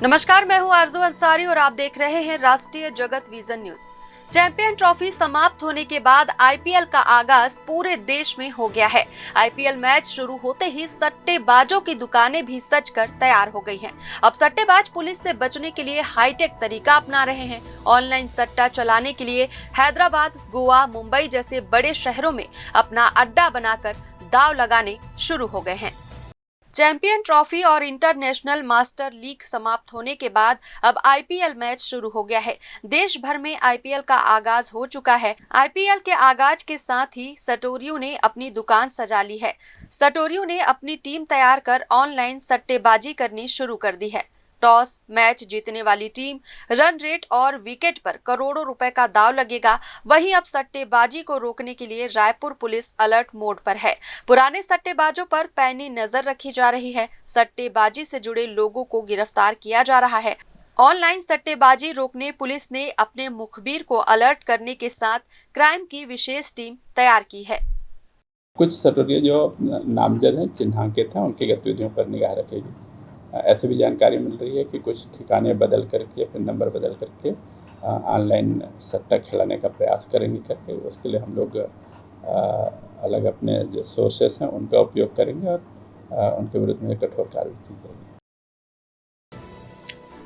नमस्कार, मैं हूं आरजू अंसारी और आप देख रहे हैं राष्ट्रीय जगत विजन न्यूज। चैंपियन ट्रॉफी समाप्त होने के बाद आईपीएल का आगाज पूरे देश में हो गया है। आईपीएल मैच शुरू होते ही सट्टेबाजों की दुकानें भी सजकर तैयार हो गई हैं। अब सट्टेबाज पुलिस से बचने के लिए हाईटेक तरीका अपना रहे हैं। ऑनलाइन सट्टा चलाने के लिए हैदराबाद, गोवा, मुंबई जैसे बड़े शहरों में अपना अड्डा बनाकर दांव लगाने शुरू हो गए हैं। चैंपियन ट्रॉफी और इंटरनेशनल मास्टर लीग समाप्त होने के बाद अब आईपीएल मैच शुरू हो गया है। देश भर में आईपीएल का आगाज हो चुका है। आईपीएल के आगाज के साथ ही सटोरियों ने अपनी दुकान सजा ली है। सटोरियों ने अपनी टीम तैयार कर ऑनलाइन सट्टेबाजी करनी शुरू कर दी है। टॉस मैच जीतने वाली टीम, रन रेट और विकेट पर करोड़ों रुपए का दांव लगेगा। वहीं अब सट्टेबाजी को रोकने के लिए रायपुर पुलिस अलर्ट मोड पर है। पुराने सट्टेबाजों पर पैनी नजर रखी जा रही है। सट्टेबाजी से जुड़े लोगों को गिरफ्तार किया जा रहा है। ऑनलाइन सट्टेबाजी रोकने पुलिस ने अपने मुखबिर को अलर्ट करने के साथ क्राइम की विशेष टीम तैयार की है। कुछ सटोरिये जो नामजद हैं, चिन्हांकित हैं, उनकी गतिविधियों पर निगाह रखेगी। ऐसे भी जानकारी मिल रही है कि कुछ ठिकाने बदल करके या फिर नंबर बदल करके ऑनलाइन सट्टा खिलाने का प्रयास करेंगे करके। उसके लिए हम लोग अलग अपने जो सोर्सेस हैं उनका उपयोग करेंगे और उनके विरुद्ध में कठोर कार्रवाई की जाएगी।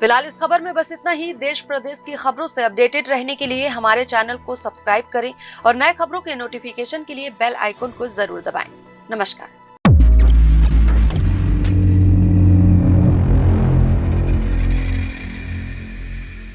फिलहाल इस खबर में बस इतना ही। देश प्रदेश की खबरों से अपडेटेड रहने के लिए हमारे चैनल को सब्सक्राइब करें और नए खबरों के नोटिफिकेशन के लिए बेल आइकन को जरूर दबाएं। नमस्कार।